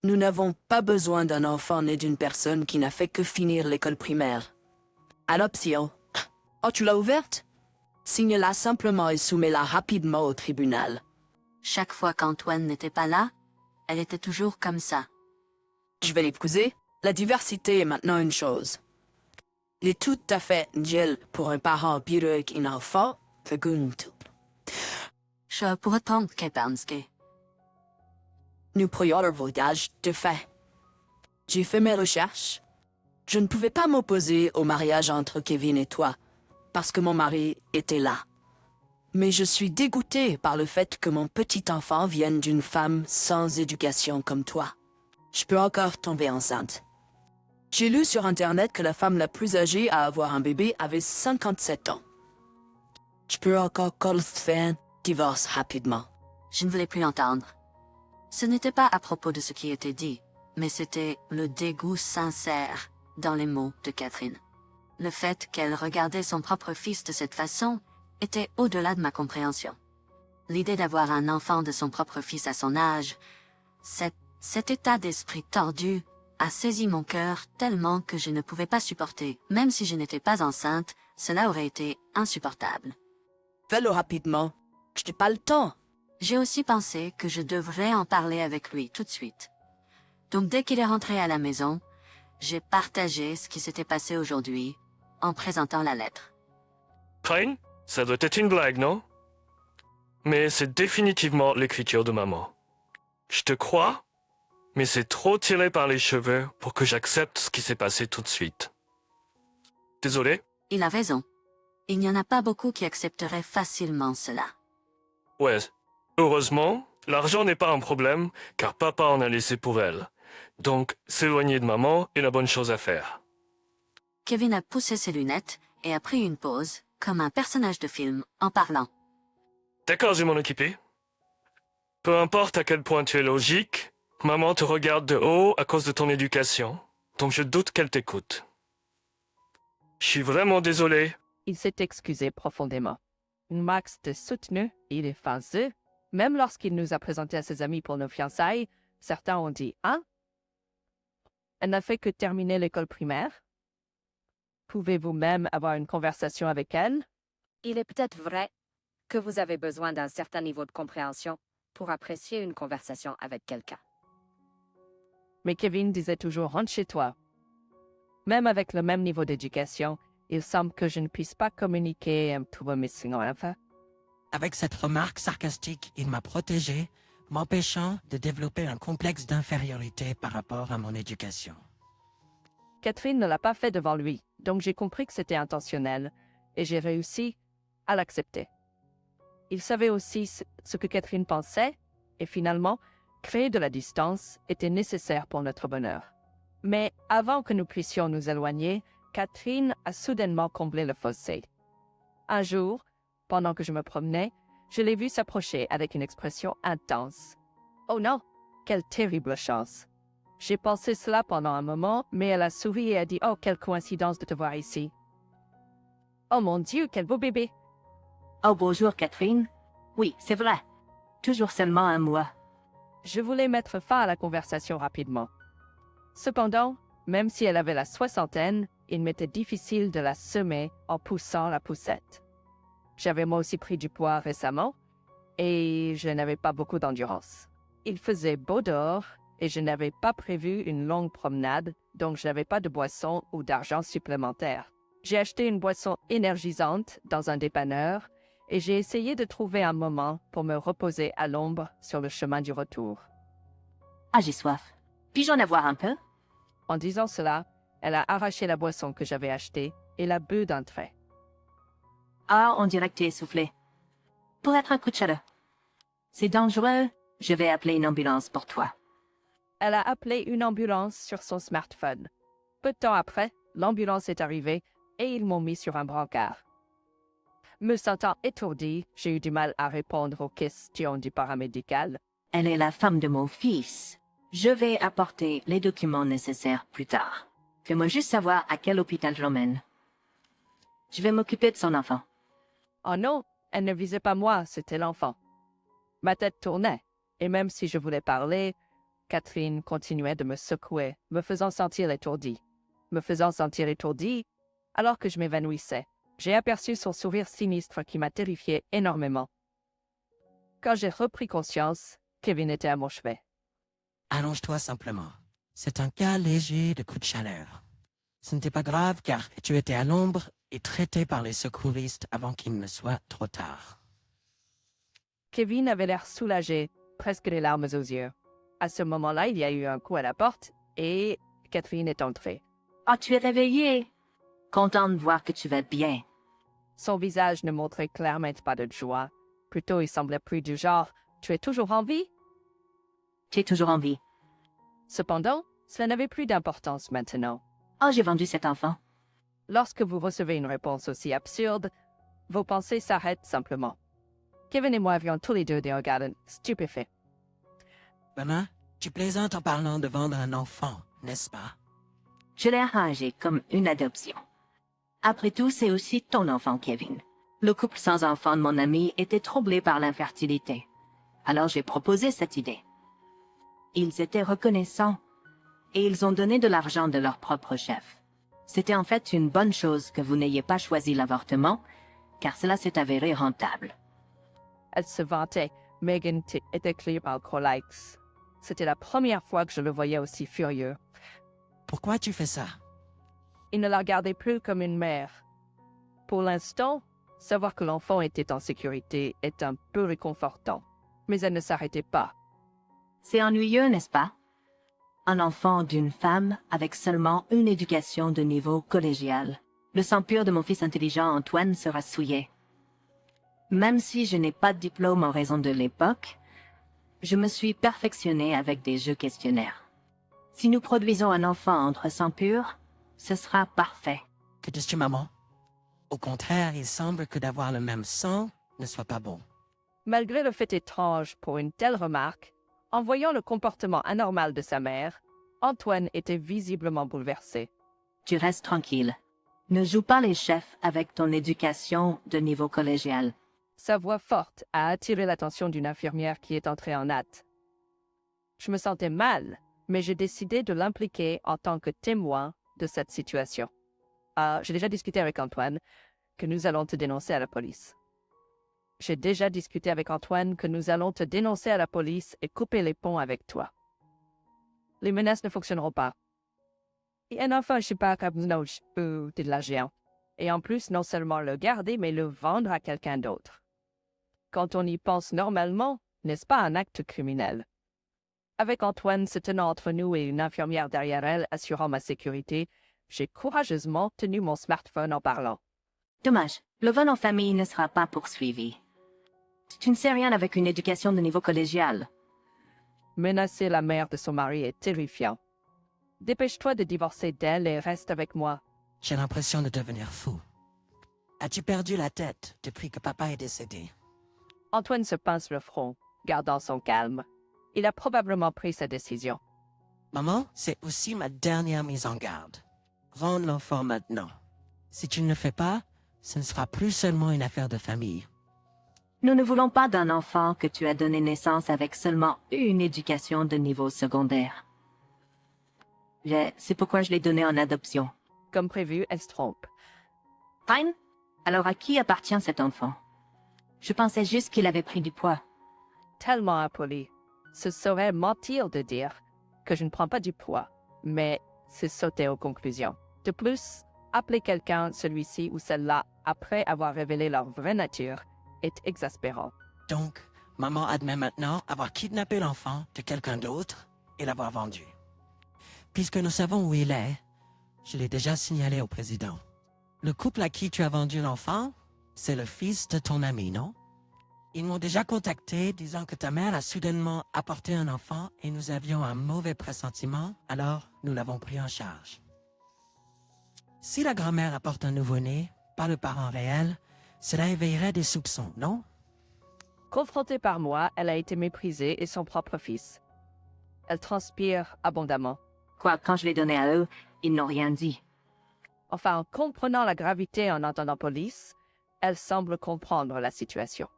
Nous n'avons pas besoin d'un enfant né d'une personne qui n'a fait que finir l'école primaire. Adoption. Oh, tu l'as ouverte? Signe-la simplement et soumets-la rapidement au tribunal. Chaque fois qu'Antoine n'était pas là, elle était toujours comme ça. Je vais l'épouser. La diversité est maintenant une chose. Il est tout à fait gel pour un parent biologique et un enfant. Je pourrais prendre Kepanski. Nous pourrions le voyage de fait. J'ai fait mes recherches. Je ne pouvais pas m'opposer au mariage entre Kevin et toi, parce que mon mari était là. Mais je suis dégoûtée par le fait que mon petit enfant vienne d'une femme sans éducation comme toi. Je peux encore tomber enceinte. J'ai lu sur Internet que la femme la plus âgée à avoir un bébé avait 57 ans. Je peux encore faire un divorce rapidement. Je ne voulais plus entendre. Ce n'était pas à propos de ce qui était dit, mais c'était le dégoût sincère dans les mots de Catherine. Le fait qu'elle regardait son propre fils de cette façon était au-delà de ma compréhension. L'idée d'avoir un enfant de son propre fils à son âge, cet état d'esprit tordu a saisi mon cœur tellement que je ne pouvais pas supporter. Même si je n'étais pas enceinte, cela aurait été insupportable. Fais-le rapidement. Je n'ai pas le temps. J'ai aussi pensé que je devrais en parler avec lui tout de suite. Donc dès qu'il est rentré à la maison, j'ai partagé ce qui s'était passé aujourd'hui en présentant la lettre. Crane, ça doit être une blague, non? Mais c'est définitivement l'écriture de maman. Je te crois, mais c'est trop tiré par les cheveux pour que j'accepte ce qui s'est passé tout de suite. Désolé? Il a raison. Il n'y en a pas beaucoup qui accepteraient facilement cela. Ouais. Heureusement, l'argent n'est pas un problème, car papa en a laissé pour elle. Donc, s'éloigner de maman est la bonne chose à faire. Kevin a poussé ses lunettes et a pris une pause, comme un personnage de film, en parlant. D'accord, je vais m'en occuper. Peu importe à quel point tu es logique, maman te regarde de haut à cause de ton éducation, donc je doute qu'elle t'écoute. Je suis vraiment désolé. Il s'est excusé profondément. Max était soutenu, il est fiancé. Même lorsqu'il nous a présentés à ses amis pour nos fiançailles, certains ont dit « Hein? Elle n'a fait que terminer l'école primaire? Pouvez-vous même avoir une conversation avec elle? » Il est peut-être vrai que vous avez besoin d'un certain niveau de compréhension pour apprécier une conversation avec quelqu'un. Mais Kevin disait toujours « Rentre chez toi ». Même avec le même niveau d'éducation, il semble que je ne puisse pas communiquer to a missing enfant. Avec cette remarque sarcastique, il m'a protégé, m'empêchant de développer un complexe d'infériorité par rapport à mon éducation. Catherine ne l'a pas fait devant lui, donc j'ai compris que c'était intentionnel, et j'ai réussi à l'accepter. Il savait aussi ce que Catherine pensait, et finalement, créer de la distance était nécessaire pour notre bonheur. Mais avant que nous puissions nous éloigner, Catherine a soudainement comblé le fossé. Un jour, pendant que je me promenais, je l'ai vue s'approcher avec une expression intense. Oh non, quelle terrible chance! J'ai pensé cela pendant un moment, mais elle a souri et a dit « Oh, quelle coïncidence de te voir ici! »« Oh mon Dieu, quel beau bébé! » Oh, bonjour, Catherine. Oui, c'est vrai. Toujours seulement un mois. Je voulais mettre fin à la conversation rapidement. Cependant, même si elle avait la soixantaine, il m'était difficile de la semer en poussant la poussette. J'avais moi aussi pris du poids récemment et je n'avais pas beaucoup d'endurance. Il faisait beau dehors et je n'avais pas prévu une longue promenade, donc je n'avais pas de boisson ou d'argent supplémentaire. J'ai acheté une boisson énergisante dans un dépanneur et j'ai essayé de trouver un moment pour me reposer à l'ombre sur le chemin du retour. Ah, j'ai soif. Puis-je en avoir un peu? En disant cela, elle a arraché la boisson que j'avais achetée et l'a bu d'un trait. Ah, on dirait que t'es essoufflé. Pour être un coup de chaleur. C'est dangereux. Je vais appeler une ambulance pour toi. Elle a appelé une ambulance sur son smartphone. Peu de temps après, l'ambulance est arrivée et ils m'ont mis sur un brancard. Me sentant étourdie, j'ai eu du mal à répondre aux questions du paramédical. Elle est la femme de mon fils. Je vais apporter les documents nécessaires plus tard. Fais-moi juste savoir à quel hôpital je l'emmène. Je vais m'occuper de son enfant. Oh non, elle ne visait pas moi, c'était l'enfant. Ma tête tournait, et même si je voulais parler, Catherine continuait de me secouer, me faisant sentir étourdi. Me faisant sentir étourdi, alors que je m'évanouissais. J'ai aperçu son sourire sinistre qui m'a terrifié énormément. Quand j'ai repris conscience, Kevin était à mon chevet. Allonge-toi simplement. C'est un cas léger de coup de chaleur. Ce n'était pas grave car tu étais à l'ombre et traité par les secouristes avant qu'il ne soit trop tard. Kevin avait l'air soulagé, presque les larmes aux yeux. À ce moment-là, il y a eu un coup à la porte et Catherine est entrée. « Oh, tu es réveillé! Content de voir que tu vas bien. Son visage ne montrait clairement pas de joie. Plutôt, il semblait plus du genre « Tu es toujours en vie ?» Tu es toujours en vie. Cependant, cela n'avait plus d'importance maintenant. Oh, j'ai vendu cet enfant. Lorsque vous recevez une réponse aussi absurde, vos pensées s'arrêtent simplement. Kevin et moi avions tous les deux des regards stupéfaits. Bernard, tu plaisantes en parlant de vendre un enfant, n'est-ce pas? Je l'ai arrangé comme une adoption. Après tout, c'est aussi ton enfant, Kevin. Le couple sans enfant de mon ami était troublé par l'infertilité. Alors j'ai proposé cette idée. Ils étaient reconnaissants et ils ont donné de l'argent de leur propre chef. C'était en fait une bonne chose que vous n'ayez pas choisi l'avortement, car cela s'est avéré rentable. Elle se vantait. Megan était clear alcoolique. C'était la première fois que je le voyais aussi furieux. Pourquoi tu fais ça? Il ne la regardait plus comme une mère. Pour l'instant, savoir que l'enfant était en sécurité est un peu réconfortant. Mais elle ne s'arrêtait pas. C'est ennuyeux, n'est-ce pas? Un enfant d'une femme avec seulement une éducation de niveau collégial. Le sang pur de mon fils intelligent Antoine sera souillé. Même si je n'ai pas de diplôme en raison de l'époque, je me suis perfectionné avec des jeux questionnaires. Si nous produisons un enfant entre sang pur, ce sera parfait. Que dis-tu, maman? Au contraire, il semble que d'avoir le même sang ne soit pas bon. Malgré le fait étrange pour une telle remarque, en voyant le comportement anormal de sa mère, Antoine était visiblement bouleversé. Tu restes tranquille. Ne joue pas les chefs avec ton éducation de niveau collégial. Sa voix forte a attiré l'attention d'une infirmière qui est entrée en hâte. Je me sentais mal, mais j'ai décidé de l'impliquer en tant que témoin de cette situation. J'ai déjà discuté avec Antoine que nous allons te dénoncer à la police. J'ai déjà discuté avec Antoine que nous allons te dénoncer à la police et couper les ponts avec toi. Les menaces ne fonctionneront pas. Et un enfant, je sais pas, comme non, de l'argent. Et en plus, non seulement le garder, mais le vendre à quelqu'un d'autre. Quand on y pense normalement, n'est-ce pas un acte criminel? Avec Antoine se tenant entre nous et une infirmière derrière elle assurant ma sécurité, j'ai courageusement tenu mon smartphone en parlant. Dommage, le vol en famille ne sera pas poursuivi. Tu ne sais rien avec une éducation de niveau collégial. Menacer la mère de son mari est terrifiant. Dépêche-toi de divorcer d'elle et reste avec moi. J'ai l'impression de devenir fou. As-tu perdu la tête depuis que papa est décédé? Antoine se pince le front, gardant son calme. Il a probablement pris sa décision. Maman, c'est aussi ma dernière mise en garde. Rends l'enfant maintenant. Si tu ne le fais pas, ce ne sera plus seulement une affaire de famille. Nous ne voulons pas d'un enfant que tu as donné naissance avec seulement une éducation de niveau secondaire. C'est pourquoi je l'ai donné en adoption. Comme prévu, elle se trompe. Fine. Alors à qui appartient cet enfant? Je pensais juste qu'il avait pris du poids. Tellement impoli. Ce serait mentir de dire que je ne prends pas du poids, mais c'est sauter aux conclusions. De plus, appeler quelqu'un, celui-ci ou celle-là, après avoir révélé leur vraie nature, est exaspérant. Donc, maman admet maintenant avoir kidnappé l'enfant de quelqu'un d'autre et l'avoir vendu. Puisque nous savons où il est, je l'ai déjà signalé au président. Le couple à qui tu as vendu l'enfant, c'est le fils de ton ami, non? Ils m'ont déjà contacté disant que ta mère a soudainement apporté un enfant et nous avions un mauvais pressentiment, alors nous l'avons pris en charge. Si la grand-mère apporte un nouveau-né, pas le parent réel, cela éveillerait des soupçons, non? Confrontée par moi, elle a été méprisée et son propre fils. Elle transpire abondamment. Quoi, quand je l'ai donné à eux, ils n'ont rien dit. Enfin, en comprenant la gravité en entendant police, elle semble comprendre la situation.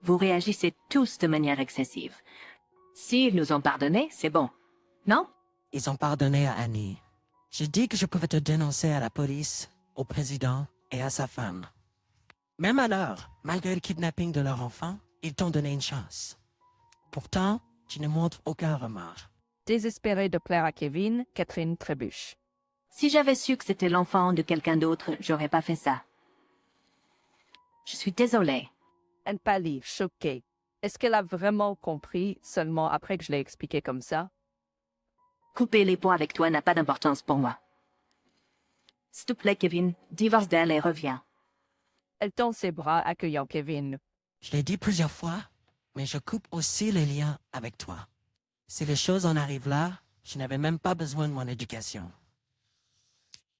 Vous réagissez tous de manière excessive. S'ils nous ont pardonné, c'est bon. Non? Ils ont pardonné à Annie. J'ai dit que je pouvais te dénoncer à la police, au président et à sa femme. Même alors, malgré le kidnapping de leur enfant, ils t'ont donné une chance. Pourtant, tu ne montres aucun remords. Désespérée de plaire à Kevin, Catherine trébuche. Si j'avais su que c'était l'enfant de quelqu'un d'autre, j'aurais pas fait ça. Je suis désolée. Elle pâlit, choquée. Est-ce qu'elle a vraiment compris seulement après que je l'ai expliqué comme ça? Couper les ponts avec toi n'a pas d'importance pour moi. S'il te plaît, Kevin, divorce d'elle et reviens. Elle tend ses bras, accueillant Kevin. Je l'ai dit plusieurs fois, mais je coupe aussi les liens avec toi. Si les choses en arrivent là, je n'avais même pas besoin de mon éducation.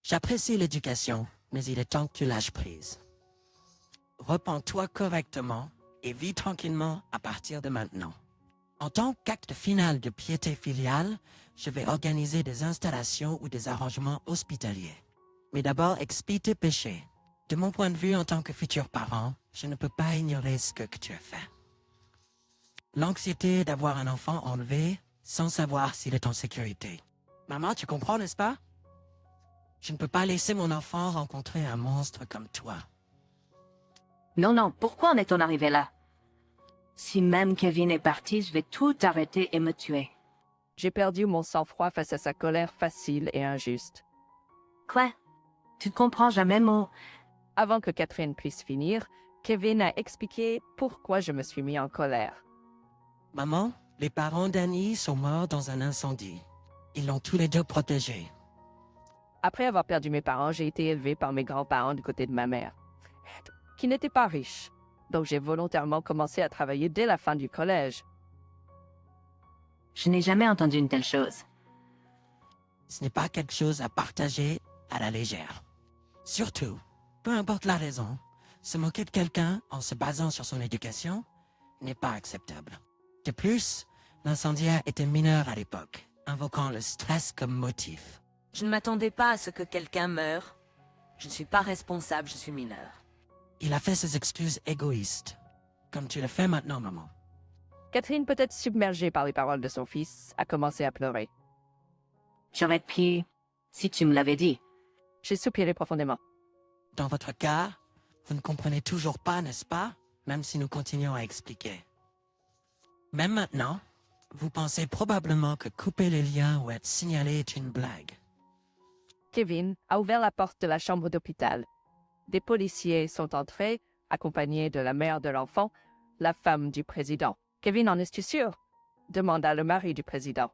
J'apprécie l'éducation, mais il est temps que tu lâches prise. Repens-toi correctement et vis tranquillement à partir de maintenant. En tant qu'acte final de piété filiale, je vais organiser des installations ou des arrangements hospitaliers. Mais d'abord, expie tes péchés. De mon point de vue en tant que futur parent, je ne peux pas ignorer ce que tu as fait. L'anxiété d'avoir un enfant enlevé sans savoir s'il est en sécurité. Maman, tu comprends, n'est-ce pas? Je ne peux pas laisser mon enfant rencontrer un monstre comme toi. Non, non, pourquoi en est-on arrivé là? Si même Kevin est parti, je vais tout arrêter et me tuer. J'ai perdu mon sang-froid face à sa colère facile et injuste. Quoi? Tu ne comprends jamais mon... Avant que Catherine puisse finir, Kevin a expliqué pourquoi je me suis mis en colère. Maman, les parents d'Annie sont morts dans un incendie. Ils l'ont tous les deux protégée. Après avoir perdu mes parents, j'ai été élevée par mes grands-parents du côté de ma mère, qui n'étaient pas riches. Donc j'ai volontairement commencé à travailler dès la fin du collège. Je n'ai jamais entendu une telle chose. Ce n'est pas quelque chose à partager à la légère. Surtout, peu importe la raison, se moquer de quelqu'un en se basant sur son éducation n'est pas acceptable. De plus, l'incendiaire était mineur à l'époque, invoquant le stress comme motif. Je ne m'attendais pas à ce que quelqu'un meure. Je ne suis pas responsable, je suis mineur. Il a fait ses excuses égoïstes, comme tu le fais maintenant, maman. Catherine, peut-être submergée par les paroles de son fils, a commencé à pleurer. J'aurais pu... si tu me l'avais dit. J'ai soupiré profondément. Dans votre cas, vous ne comprenez toujours pas, n'est-ce pas? Même si nous continuons à expliquer. Même maintenant, vous pensez probablement que couper les liens ou être signalé est une blague. Kevin a ouvert la porte de la chambre d'hôpital. Des policiers sont entrés, accompagnés de la mère de l'enfant, la femme du président. « Kevin, en es-tu sûr ?» demanda le mari du président.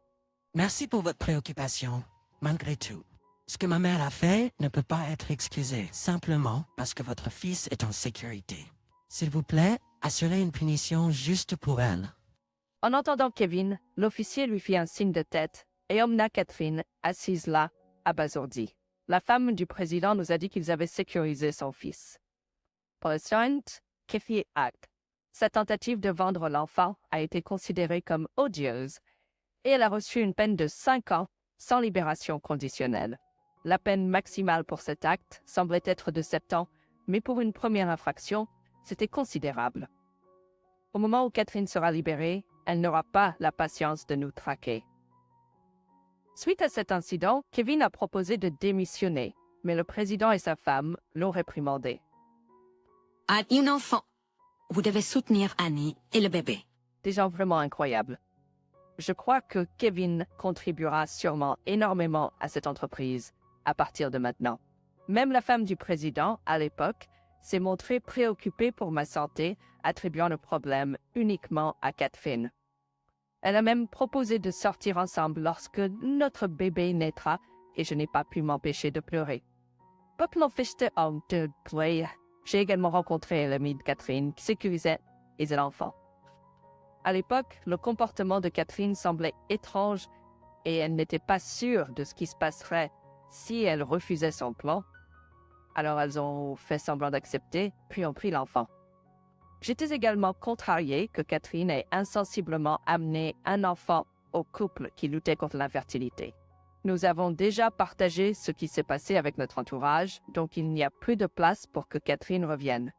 Merci pour votre préoccupation, malgré tout. Ce que ma mère a fait ne peut pas être excusé, simplement parce que votre fils est en sécurité. S'il vous plaît, assurez une punition juste pour elle. En entendant Kevin, l'officier lui fit un signe de tête et emmena Catherine, assise là, abasourdie. La femme du président nous a dit qu'ils avaient sécurisé son fils. Pour le Saint, Kefi acte. Sa tentative de vendre l'enfant a été considérée comme odieuse et elle a reçu une peine de 5 ans sans libération conditionnelle. La peine maximale pour cet acte semblait être de 7 ans, mais pour une première infraction, c'était considérable. Au moment où Catherine sera libérée, elle n'aura pas la patience de nous traquer. Suite à cet incident, Kevin a proposé de démissionner, mais le président et sa femme l'ont réprimandé. À un enfant, vous devez soutenir Annie et le bébé. Des gens vraiment incroyables. Je crois que Kevin contribuera sûrement énormément à cette entreprise à partir de maintenant. Même la femme du président, à l'époque, s'est montrée préoccupée pour ma santé, attribuant le problème uniquement à Catherine. Elle a même proposé de sortir ensemble lorsque notre bébé naîtra et je n'ai pas pu m'empêcher de pleurer. J'ai également rencontré l'ami de Catherine qui sécurisait et l'enfant. À l'époque, le comportement de Catherine semblait étrange et elle n'était pas sûre de ce qui se passerait si elle refusait son plan. Alors elles ont fait semblant d'accepter, puis ont pris l'enfant. J'étais également contrariée que Catherine ait insensiblement amené un enfant au couple qui luttait contre l'infertilité. Nous avons déjà partagé ce qui s'est passé avec notre entourage, donc il n'y a plus de place pour que Catherine revienne.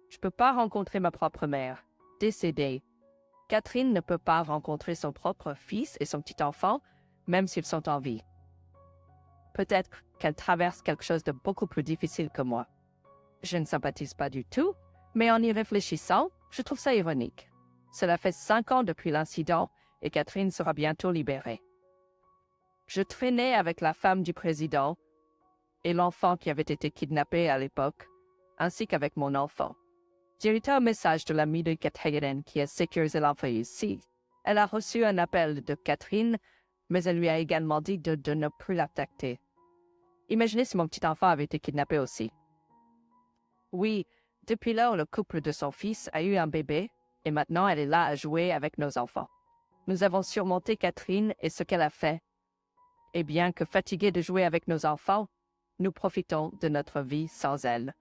Je ne peux pas rencontrer ma propre mère, décédée. Catherine ne peut pas rencontrer son propre fils et son petit-enfant, même s'ils sont en vie. Peut-être qu'elle traverse quelque chose de beaucoup plus difficile que moi. Je ne sympathise pas du tout, mais en y réfléchissant, je trouve ça ironique. Cela fait 5 ans depuis l'incident et Catherine sera bientôt libérée. Je traînais avec la femme du président et l'enfant qui avait été kidnappé à l'époque, ainsi qu'avec mon enfant. J'ai reçu un message de l'amie de Catherine qui a sécurisé l'enfant ici. Elle a reçu un appel de Catherine, mais elle lui a également dit de ne plus l'attaquer. Imaginez si mon petit enfant avait été kidnappé aussi. Oui, depuis lors, le couple de son fils a eu un bébé, et maintenant elle est là à jouer avec nos enfants. Nous avons surmonté Catherine et ce qu'elle a fait. Et bien que fatigués de jouer avec nos enfants, nous profitons de notre vie sans elle.